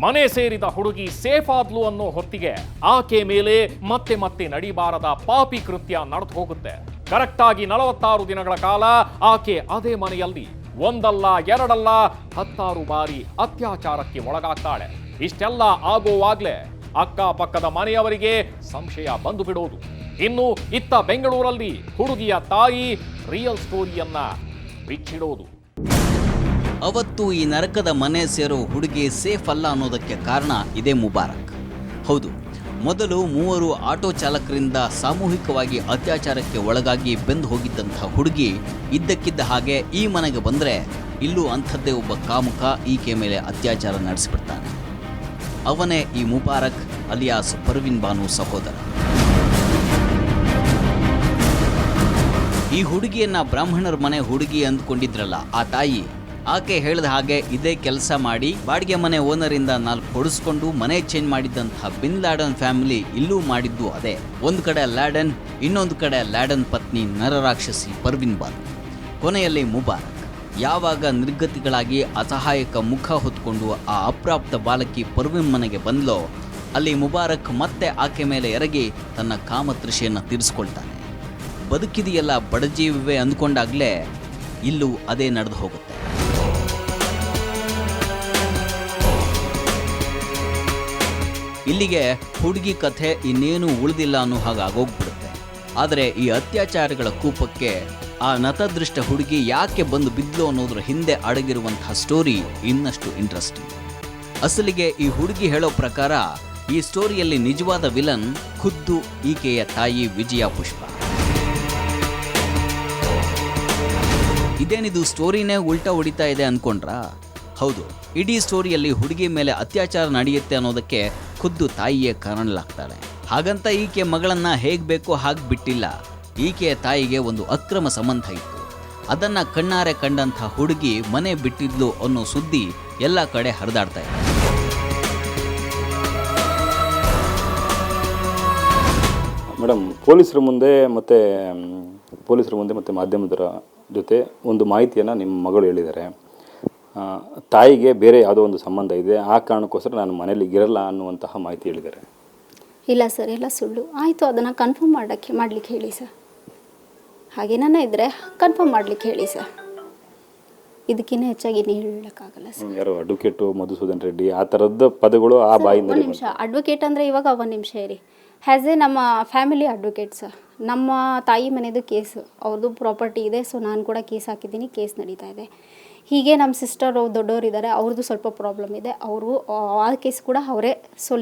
ಮನೆ ಸೇರಿದ ಹುಡುಗಿ ಸೇಫ್ ಆದ್ಲು ಅನ್ನೋ ಹೊತ್ತಿಗೆ ಆಕೆ ಮೇಲೆ ಮತ್ತೆ ಮತ್ತೆ ನಡಿಬಾರದ ಪಾಪಿ ಕೃತ್ಯ ನಡೆದು ಹೋಗುತ್ತೆ. ಕರೆಕ್ಟಾಗಿ 46 ದಿನಗಳ ಕಾಲ ಆಕೆ ಅದೇ ಮನೆಯಲ್ಲಿ ಒಂದಲ್ಲ ಎರಡಲ್ಲ 16 ಬಾರಿ ಅತ್ಯಾಚಾರಕ್ಕೆ ಒಳಗಾಗ್ತಾಳೆ. ಇಷ್ಟೆಲ್ಲ ಆಗೋವಾಗ್ಲೇ ಅಕ್ಕಪಕ್ಕದ ಮನೆಯವರಿಗೆ ಸಂಶಯ ಬಂದು ಬಿಡೋದು. ಇನ್ನು ಇತ್ತ ಬೆಂಗಳೂರಲ್ಲಿ ಹುಡುಗಿಯ ತಾಯಿ ರಿಯಲ್ ಸ್ಟೋರಿಯನ್ನ ಬಿಚ್ಚಿಡೋದು. ಅವತ್ತು ಈ ನರಕದ ಮನೆ ಸೇರೋ ಹುಡುಗಿ ಸೇಫ್ ಅಲ್ಲ ಅನ್ನೋದಕ್ಕೆ ಕಾರಣ ಇದೇ ಮುಬಾರಕ್. ಹೌದು, ಮೊದಲು 3 ಆಟೋ ಚಾಲಕರಿಂದ ಸಾಮೂಹಿಕವಾಗಿ ಅತ್ಯಾಚಾರಕ್ಕೆ ಒಳಗಾಗಿ ಬೆಂದು ಹೋಗಿದ್ದಂಥ ಹುಡುಗಿ ಇದ್ದಕ್ಕಿದ್ದ ಹಾಗೆ ಈ ಮನೆಗೆ ಬಂದರೆ ಇಲ್ಲೂ ಅಂಥದ್ದೇ ಒಬ್ಬ ಕಾಮುಕ ಈಕೆ ಮೇಲೆ ಅತ್ಯಾಚಾರ ನಡೆಸಿಬಿಡ್ತಾನೆ. ಅವನೇ ಈ ಮುಬಾರಕ್ ಅಲಿಯಾಸ್ ಪರ್ವಿನ್ ಬಾನು ಸಹೋದರ. ಈ ಹುಡುಗಿಯನ್ನ ಬ್ರಾಹ್ಮಣರ ಮನೆ ಹುಡುಗಿ ಅಂದ್ಕೊಂಡಿದ್ರಲ್ಲ ಆ ತಾಯಿ, ಆಕೆ ಹೇಳಿದ ಹಾಗೆ ಇದೇ ಕೆಲಸ ಮಾಡಿ ಬಾಡಿಗೆ ಮನೆ ಓನರಿಂದ 4 ಹೊಡಿಸ್ಕೊಂಡು ಮನೆ ಚೇಂಜ್ ಮಾಡಿದ್ದಂತಹ ಬಿನ್ ಲ್ಯಾಡನ್ ಫ್ಯಾಮಿಲಿ ಇಲ್ಲೂ ಮಾಡಿದ್ದು ಅದೇ. ಒಂದು ಕಡೆ ಲ್ಯಾಡನ್, ಇನ್ನೊಂದು ಕಡೆ ಲ್ಯಾಡನ್ ಪತ್ನಿ ನರರಾಕ್ಷಸಿ ಪರ್ವಿನ್ ಬಾನು. ಕೊನೆಯಲ್ಲಿ ಮುಬಾರಕ್ ಯಾವಾಗ ನಿರ್ಗತಿಗಳಾಗಿ ಅಸಹಾಯಕ ಮುಖ ಹೊತ್ಕೊಂಡು ಆ ಅಪ್ರಾಪ್ತ ಬಾಲಕಿ ಪರ್ವಿನ್ ಮನೆಗೆ ಬಂದ್ಲೋ ಅಲ್ಲಿ ಮುಬಾರಕ್ ಮತ್ತೆ ಆಕೆ ಮೇಲೆ ಎರಗಿ ತನ್ನ ಕಾಮತೃಷೆಯನ್ನು ತೀರಿಸ್ಕೊಳ್ತಾನೆ. ಬದುಕಿದೆಯಲ್ಲ ಬಡಜೀವವೇ ಅಂದ್ಕೊಂಡಾಗ್ಲೇ ಇಲ್ಲೂ ಅದೇ ನಡೆದು ಹೋಗುತ್ತೆ. ಇಲ್ಲಿಗೆ ಹುಡುಗಿ ಕಥೆ ಇನ್ನೇನು ಉಳಿದಿಲ್ಲ ಅನ್ನೋ ಹಾಗಾಗೋಗ್ಬಿಡುತ್ತೆ. ಆದರೆ ಈ ಅತ್ಯಾಚಾರಗಳ ಕೂಪಕ್ಕೆ ಆ ನತದೃಷ್ಟ ಹುಡುಗಿ ಯಾಕೆ ಬಂದು ಬಿದ್ಲು ಅನ್ನೋದ್ರ ಹಿಂದೆ ಅಡಗಿರುವಂತಹ ಸ್ಟೋರಿ ಇನ್ನಷ್ಟು ಇಂಟ್ರೆಸ್ಟಿಂಗ್. ಅಸಲಿಗೆ ಈ ಹುಡುಗಿ ಹೇಳೋ ಪ್ರಕಾರ ಈ ಸ್ಟೋರಿಯಲ್ಲಿ ನಿಜವಾದ ವಿಲನ್ ಖುದ್ದು ಈಕೆಯ ತಾಯಿ ವಿಜಯ ಪುಷ್ಪ. ಇದೇನಿದು ಸ್ಟೋರಿನೇ ಉಲ್ಟಾ ಹೊಡಿತಾ ಇದೆ ಅನ್ಕೊಂಡ್ರಾ? ಹೌದು, ಇಡೀ ಸ್ಟೋರಿಯಲ್ಲಿ ಹುಡುಗಿ ಮೇಲೆ ಅತ್ಯಾಚಾರ ನಡೆಯುತ್ತೆ ಅನ್ನೋದಕ್ಕೆ ಖುದ್ದು ತಾಯಿಯೇ ಕಾರಣಲಾಗ್ತಾಳೆ. ಹಾಗಂತ ಈಕೆ ಮಗಳನ್ನ ಹೇಗೆ ಬೇಕೋ ಹಾಗೆ ಬಿಟ್ಟಿಲ್ಲ. ಈಕೆಯ ತಾಯಿಗೆ ಒಂದು ಅಕ್ರಮ ಸಂಬಂಧ ಇತ್ತು. ಅದನ್ನ ಕಣ್ಣಾರೆ ಕಂಡಂಥ ಹುಡುಗಿ ಮನೆ ಬಿಟ್ಟಿದ್ಲು ಅನ್ನೋ ಸುದ್ದಿ ಎಲ್ಲ ಕಡೆ ಹರಿದಾಡ್ತಾ ಇದೆ. ಮೇಡಮ್, ಪೊಲೀಸರ ಮುಂದೆ ಮತ್ತು ಮಾಧ್ಯಮದವರ ಜೊತೆ ಒಂದು ಮಾಹಿತಿಯನ್ನು ನಿಮ್ಮ ಮಗಳು ಹೇಳಿದ್ದಾರೆ. ತಾಯಿಗೆ ಬೇರೆ ಯಾವುದೋ ಒಂದು ಸಂಬಂಧ ಇದೆ, ಆ ಕಾರಣಕ್ಕೋಸ್ಕರ ನಾನು ಮನೇಲಿ ಇರಲ್ಲ ಅನ್ನುವಂತಹ ಮಾಹಿತಿ ಹೇಳಿದ್ದಾರೆ. ಇಲ್ಲ ಸರ್, ಎಲ್ಲ ಸುಳ್ಳು. ಆಯಿತು, ಅದನ್ನು ಕನ್ಫರ್ಮ್ ಮಾಡಲಿಕ್ಕೆ ಹೇಳಿ ಸರ್. ಹಾಗೇನೇ ಇದ್ದರೆ ಕನ್ಫರ್ಮ್ ಮಾಡಲಿಕ್ಕೆ ಹೇಳಿ ಸರ್. ಇದಕ್ಕಿಂತ ಹೆಚ್ಚಾಗಿ ಏನು ಹೇಳೋಕ್ಕಾಗಲ್ಲ ಸರ್. ಯಾರೋ ಅಡ್ವೊಕೇಟು ಮಧುಸೂದನ್ ರೆಡ್ಡಿ ಆ ಥರದ ಪದಗಳು ಆ ಬಾಯಿಂದ. ಒಂದು ನಿಮಿಷ, ಅಡ್ವೊಕೇಟ್ ಅಂದರೆ ಇವಾಗ ಒಂದು ನಿಮಿಷ ಇರಿ. ಹ್ಯಾಸ್ ಎ ನಮ್ಮ ಫ್ಯಾಮಿಲಿ ಅಡ್ವೊಕೇಟ್ ಸರ್. ನಮ್ಮ ತಾಯಿ ಮನೆಯದು ಕೇಸು, ಅವ್ರದ್ದು ಪ್ರಾಪರ್ಟಿ ಇದೆ. ಸೊ ನಾನು ಕೂಡ ಕೇಸ್ ಹಾಕಿದ್ದೀನಿ, ಕೇಸ್ ನಡೀತಾ ಇದೆ. ಹೀಗೆ ನಮ್ಮ ಸಿಸ್ಟರು ದೊಡ್ಡವರಿದ್ದಾರೆ, ಅವ್ರದ್ದು ಸ್ವಲ್ಪ ಪ್ರಾಬ್ಲಮ್ ಇದೆ. ಅವರು ಆ ಕೇಸ್ ಕೂಡ ಅವರೇ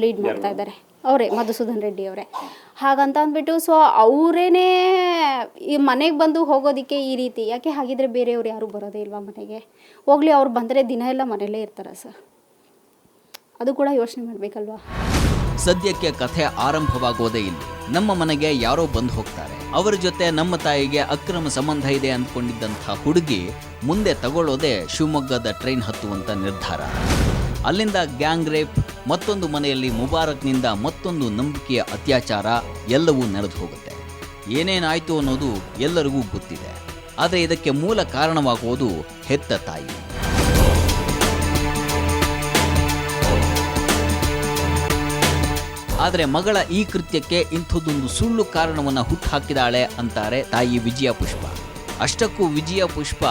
ಲೀಡ್ ಮಾಡ್ತಾ ಇದ್ದಾರೆ. ಅವರೇ ಮಧುಸೂದನ್ ರೆಡ್ಡಿ ಅವರೇ. ಹಾಗಂತ ಅಂದ್ಬಿಟ್ಟು ಸೊ ಅವರೇನೇ ಈ ಮನೆಗೆ ಬಂದು ಹೋಗೋದಕ್ಕೆ ಈ ರೀತಿ ಯಾಕೆ? ಹಾಗಿದ್ರೆ ಬೇರೆಯವ್ರು ಯಾರೂ ಬರೋದೇ ಇಲ್ವಾ ಮನೆಗೆ? ಹೋಗಲಿ, ಅವ್ರು ಬಂದರೆ ದಿನ ಎಲ್ಲ ಮನೆಯಲ್ಲೇ ಇರ್ತಾರೆ ಸರ್. ಅದು ಕೂಡ ಯೋಚನೆ ಮಾಡಬೇಕಲ್ವಾ? ಸದ್ಯಕ್ಕೆ ಕಥೆ ಆರಂಭವಾಗೋದೇ ಇಲ್ಲಿ. ನಮ್ಮ ಮನೆಗೆ ಯಾರೋ ಬಂದು ಹೋಗ್ತಾರೆ, ಅವರ ಜೊತೆ ನಮ್ಮ ತಾಯಿಗೆ ಅಕ್ರಮ ಸಂಬಂಧ ಇದೆ ಅಂದ್ಕೊಂಡಿದ್ದಂಥ ಹುಡುಗಿ ಮುಂದೆ ತಗೊಳ್ಳೋದೇ ಶಿವಮೊಗ್ಗದ ಟ್ರೈನ್ ಹತ್ತುವಂತ ನಿರ್ಧಾರ. ಅಲ್ಲಿಂದ ಗ್ಯಾಂಗ್ ರೇಪ್, ಮತ್ತೊಂದು ಮನೆಯಲ್ಲಿ ಮುಬಾರಕ್ನಿಂದ ಮತ್ತೊಂದು ನಂಬಿಕೆಯ ಅತ್ಯಾಚಾರ ಎಲ್ಲವೂ ನಡೆದು ಹೋಗುತ್ತೆ. ಏನೇನಾಯಿತು ಅನ್ನೋದು ಎಲ್ಲರಿಗೂ ಗೊತ್ತಿದೆ. ಆದರೆ ಇದಕ್ಕೆ ಮೂಲ ಕಾರಣವಾಗುವುದು ಹೆತ್ತ ತಾಯಿ. ಆದರೆ ಮಗಳ ಈ ಕೃತ್ಯಕ್ಕೆ ಇಂಥದ್ದೊಂದು ಸುಳ್ಳು ಕಾರಣವನ್ನು ಹುಟ್ಟುಹಾಕಿದಾಳೆ ಅಂತಾರೆ ತಾಯಿ ವಿಜಯ ಪುಷ್ಪ. ಅಷ್ಟಕ್ಕೂ ವಿಜಯ ಪುಷ್ಪ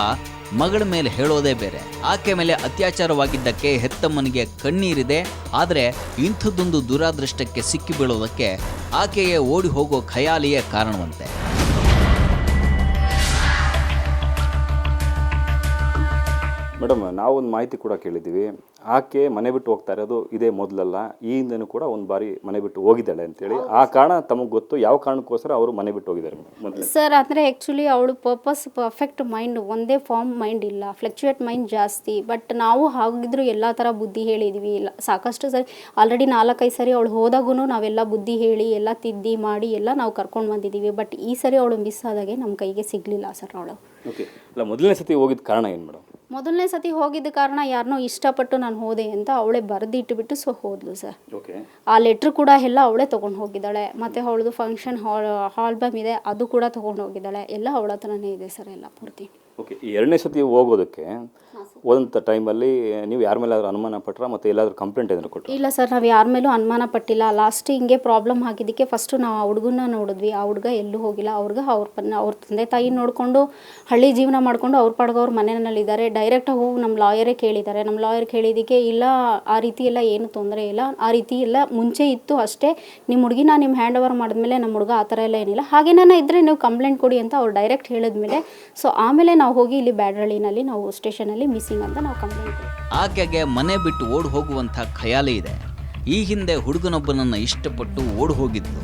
ಮಗಳ ಮೇಲೆ ಹೇಳೋದೇ ಬೇರೆ. ಆಕೆ ಮೇಲೆ ಅತ್ಯಾಚಾರವಾಗಿದ್ದಕ್ಕೆ ಹೆತ್ತಮ್ಮನಿಗೆ ಕಣ್ಣೀರಿದೆ. ಆದರೆ ಇಂಥದ್ದೊಂದು ದುರಾದೃಷ್ಟಕ್ಕೆ ಸಿಕ್ಕಿ ಬೀಳೋದಕ್ಕೆ ಆಕೆಯೇ ಓಡಿ ಹೋಗೋ ಖಯಾಲಿಯೇ ಕಾರಣವಂತೆ. ಮೇಡಮ್, ನಾವೊಂದು ಮಾಹಿತಿ ಕೂಡ ಕೇಳಿದ್ದೀವಿ. ಆಕೆ ಮನೆ ಬಿಟ್ಟು ಹೋಗ್ತಾ ಇರೋದು ಇದೇ ಮೊದಲಲ್ಲ, ಈ ಹಿಂದೆನೂ ಕೂಡ ಒಂದು ಬಾರಿ ಮನೆ ಬಿಟ್ಟು ಹೋಗಿದ್ದಾಳೆ ಅಂತೇಳಿ. ಆ ಕಾರಣ ತಮಗೆ ಗೊತ್ತು, ಯಾವ ಕಾರಣಕ್ಕೋಸ್ಕರ ಅವರು ಮನೆ ಬಿಟ್ಟು ಹೋಗಿದ್ದಾರೆ ಸರ್? ಅಂದರೆ ಆ್ಯಕ್ಚುಲಿ ಅವಳು ಪರ್ಫೆಕ್ಟ್ ಮೈಂಡ್, ಒಂದೇ ಫಾರ್ಮ್ ಮೈಂಡ್ ಇಲ್ಲ, ಫ್ಲಕ್ಚುಯೇಟ್ ಮೈಂಡ್ ಜಾಸ್ತಿ. ಬಟ್ ನಾವು ಹಾಗಿದ್ರು ಎಲ್ಲ ಥರ ಬುದ್ಧಿ ಹೇಳಿದ್ವಿ. ಇಲ್ಲ ಸಾಕಷ್ಟು ಸರಿ, ಆಲ್ರೆಡಿ 4-5 ಸರಿ ಅವಳು ಹೋದಾಗೂ ನಾವೆಲ್ಲ ಬುದ್ಧಿ ಹೇಳಿ ಎಲ್ಲ ತಿದ್ದಿ ಮಾಡಿ ಎಲ್ಲ ನಾವು ಕರ್ಕೊಂಡು ಬಂದಿದ್ದೀವಿ. ಬಟ್ ಈ ಸರಿ ಅವಳು ಮಿಸ್ ಆದಾಗೆ ನಮ್ಮ ಕೈಗೆ ಸಿಗಲಿಲ್ಲ ಸರ್ ಅವಳು. ಓಕೆ, ಅಲ್ಲ ಮೊದಲನೇ ಸತಿ ಹೋಗಿದ್ದ ಕಾರಣ ಏನು ಮೇಡಮ್? ಮೊದಲನೇ ಸತಿ ಹೋಗಿದ್ದ ಕಾರಣ ಯಾರನ್ನೋ ಇಷ್ಟಪಟ್ಟು ನಾನು ಹೋದೆ ಅಂತ ಅವಳೇ ಬರೆದಿಟ್ಟುಬಿಟ್ಟು ಸೊ ಹೋದ್ಲು ಸರ್. ಓಕೆ, ಆ ಲೆಟ್ರ್ ಕೂಡ ಎಲ್ಲ ಅವಳೇ ತೊಗೊಂಡು ಹೋಗಿದ್ದಾಳೆ. ಮತ್ತು ಅವಳದು ಫಂಕ್ಷನ್ ಆಲ್ಬಮ್ ಇದೆ, ಅದು ಕೂಡ ತೊಗೊಂಡು ಹೋಗಿದ್ದಾಳೆ. ಎಲ್ಲ ಅವಳ ಹತ್ರನೇ ಇದೆ ಸರ್, ಎಲ್ಲ ಪೂರ್ತಿ. ಓಕೆ, ಈ ಎರಡನೇ ಸತಿ ಹೋಗೋದಕ್ಕೆ ಹೋದಂಥ ಟೈಮಲ್ಲಿ ನೀವು ಯಾರ ಮೇಲಾದ್ರೂ ಅನುಮಾನ ಪಟ್ರ ಮತ್ತು ಎಲ್ಲಾದರೂ ಕಂಪ್ಲೇಂಟ್ ಏನಾದ್ರು ಕೊಟ್ಟರು? ಇಲ್ಲ ಸರ್, ನಾವು ಯಾರ ಮೇಲೂ ಅನುಮಾನ ಪಟ್ಟಿಲ್ಲ. ಲಾಸ್ಟ್ ಹಿಂಗೆ ಪ್ರಾಬ್ಲಮ್ ಆಗಿದ್ದಕ್ಕೆ ಫಸ್ಟು ನಾವು ಆ ಹುಡುಗನ್ನ ನೋಡಿದ್ವಿ. ಆ ಹುಡುಗ ಎಲ್ಲೂ ಹೋಗಿಲ್ಲ. ಅವ್ರ ತಂದೆ ತಾಯಿ ನೋಡಿಕೊಂಡು ಹಳ್ಳಿ ಜೀವನ ಮಾಡಿಕೊಂಡು ಅವ್ರ ಪಾಡ್ಗೆ ಅವ್ರ ಮನೆಯಲ್ಲಿದ್ದಾರೆ. ಡೈರೆಕ್ಟಾಗಿ ಹೋಗಿ ನಮ್ಮ ಲಾಯರೇ ಕೇಳಿದ್ದಾರೆ. ನಮ್ಮ ಲಾಯರ್ ಕೇಳಿದ್ದಕ್ಕೆ ಇಲ್ಲ, ಆ ರೀತಿ ಎಲ್ಲ ಏನು ತೊಂದರೆ ಇಲ್ಲ, ಆ ರೀತಿ ಎಲ್ಲ ಮುಂಚೆ ಇತ್ತು ಅಷ್ಟೇ. ನಿಮ್ಮ ಹುಡುಗಿನ ನಿಮ್ಮ ಹ್ಯಾಂಡ್ ಓವರ್ ಮಾಡಿದ್ಮೇಲೆ ನಮ್ಮ ಹುಡುಗ ಆ ಥರ ಎಲ್ಲ ಏನಿಲ್ಲ, ಹಾಗೇನ ಇದ್ದರೆ ನೀವು ಕಂಪ್ಲೇಂಟ್ ಕೊಡಿ ಅಂತ ಅವ್ರು ಡೈರೆಕ್ಟ್ ಹೇಳಿದ್ಮೇಲೆ ಸೊ ಆಮೇಲೆ ನಾವು ಹೋಗಿ ಇಲ್ಲಿ ಬ್ಯಾಡ್ರಳ್ಳಿನಲ್ಲಿ ನಾವು ಸ್ಟೇಷನಲ್ಲಿ ಮಿಸ್ಸಿಂಗ್ ಅಂತ ನಾವು ಕಂಪ್ಲೇಂಟ್ ಕೊಡಿ. ಆಕೆಗೆ ಮನೆ ಬಿಟ್ಟು ಓಡಿ ಹೋಗುವಂಥ ಖಯಾಲಿ ಇದೆ. ಈ ಹಿಂದೆ ಹುಡುಗನೊಬ್ಬನನ್ನು ಇಷ್ಟಪಟ್ಟು ಓಡಿ ಹೋಗಿದ್ಲು.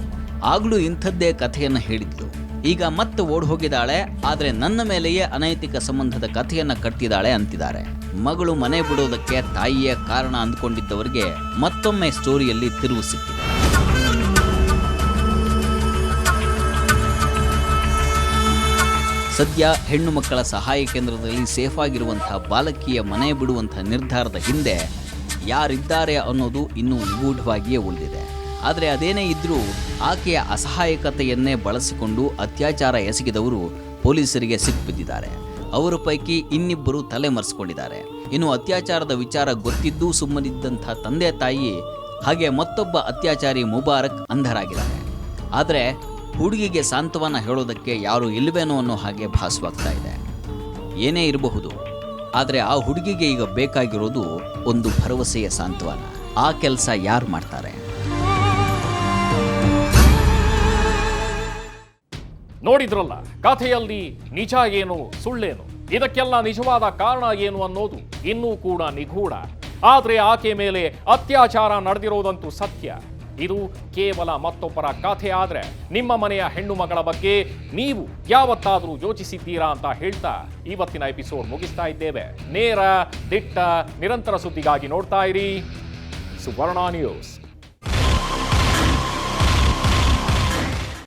ಆಗಲೂ ಇಂಥದ್ದೇ ಕಥೆಯನ್ನು ಹೇಳಿದ್ಲು. ಈಗ ಮತ್ತೆ ಓಡಿ ಹೋಗಿದ್ದಾಳೆ, ಆದರೆ ನನ್ನ ಮೇಲೆಯೇ ಅನೈತಿಕ ಸಂಬಂಧದ ಕಥೆಯನ್ನು ಕಟ್ಟಿದ್ದಾಳೆ ಅಂತಿದ್ದಾರೆ. ಮಗಳು ಮನೆ ಬಿಡೋದಕ್ಕೆ ತಾಯಿಯೇ ಕಾರಣ ಅಂದ್ಕೊಂಡಿದ್ದವರಿಗೆ ಮತ್ತೊಮ್ಮೆ ಸ್ಟೋರಿಯಲ್ಲಿ ತಿರುವು ಸಿಕ್ಕಿದೆ. ಸದ್ಯ ಹೆಣ್ಣು ಮಕ್ಕಳ ಸಹಾಯ ಕೇಂದ್ರದಲ್ಲಿ ಸೇಫ್ ಆಗಿರುವಂಥ ಬಾಲಕಿಯ ಮನೆ ಬಿಡುವಂಥ ನಿರ್ಧಾರದ ಹಿಂದೆ ಯಾರಿದ್ದಾರೆ ಅನ್ನೋದು ಇನ್ನೂ ನಿಗೂಢವಾಗಿಯೇ ಉಳಿದಿದೆ. ಆದರೆ ಅದೇನೇ ಇದ್ದರೂ ಆಕೆಯ ಅಸಹಾಯಕತೆಯನ್ನೇ ಬಳಸಿಕೊಂಡು ಅತ್ಯಾಚಾರ ಎಸಗಿದವರು ಪೊಲೀಸರಿಗೆ ಸಿಕ್ಬಿದ್ದಿದ್ದಾರೆ. ಅವರ ಪೈಕಿ ಇನ್ನಿಬ್ಬರು ತಲೆಮರೆಸಿಕೊಂಡಿದ್ದಾರೆ. ಇನ್ನು ಅತ್ಯಾಚಾರದ ವಿಚಾರ ಗೊತ್ತಿದ್ದೂ ಸುಮ್ಮನಿದ್ದಂಥ ತಂದೆ ತಾಯಿ ಹಾಗೆ ಮತ್ತೊಬ್ಬ ಅತ್ಯಾಚಾರಿ ಮುಬಾರಕ್ ಅಂಧರಾಗಿದ್ದಾರೆ. ಆದರೆ ಹುಡುಗಿಗೆ ಸಾಂತ್ವನ ಹೇಳೋದಕ್ಕೆ ಯಾರು ಇಲ್ಲವೇನೋ ಅನ್ನೋ ಹಾಗೆ ಭಾಸವಾಗ್ತಾ ಇದೆ. ಏನೇ ಇರಬಹುದು, ಆದರೆ ಆ ಹುಡುಗಿಗೆ ಈಗ ಬೇಕಾಗಿರೋದು ಒಂದು ಭರವಸೆಯ ಸಾಂತ್ವನ. ಆ ಕೆಲಸ ಯಾರು ಮಾಡ್ತಾರೆ? ನೋಡಿದ್ರಲ್ಲ, ಕಥೆಯಲ್ಲಿ ನಿಜ ಏನು ಸುಳ್ಳೇನು, ಇದಕ್ಕೆಲ್ಲ ನಿಜವಾದ ಕಾರಣ ಏನು ಅನ್ನೋದು ಇನ್ನೂ ಕೂಡ ನಿಗೂಢ. ಆದರೆ ಆಕೆ ಮೇಲೆ ಅತ್ಯಾಚಾರ ನಡೆದಿರೋದಂತೂ ಸತ್ಯ. ಇದು ಕೇವಲ ಮತ್ತೊಬ್ಬರ ಕಥೆ. ಆದರೆ ನಿಮ್ಮ ಮನೆಯ ಹೆಣ್ಣು ಮಗಳ ಬಗ್ಗೆ ನೀವು ಯಾವತ್ತಾದರೂ ಯೋಚಿಸಿದ್ದೀರಾ ಅಂತ ಹೇಳ್ತಾ ಇವತ್ತಿನ ಎಪಿಸೋಡ್ ಮುಗಿಸ್ತಾ ಇದ್ದೇವೆ. ನೇರ, ದಿಟ್ಟ, ನಿರಂತರ ಸುದ್ದಿಗಾಗಿ ನೋಡ್ತಾ ಇರಿ ಸುವರ್ಣ ನ್ಯೂಸ್.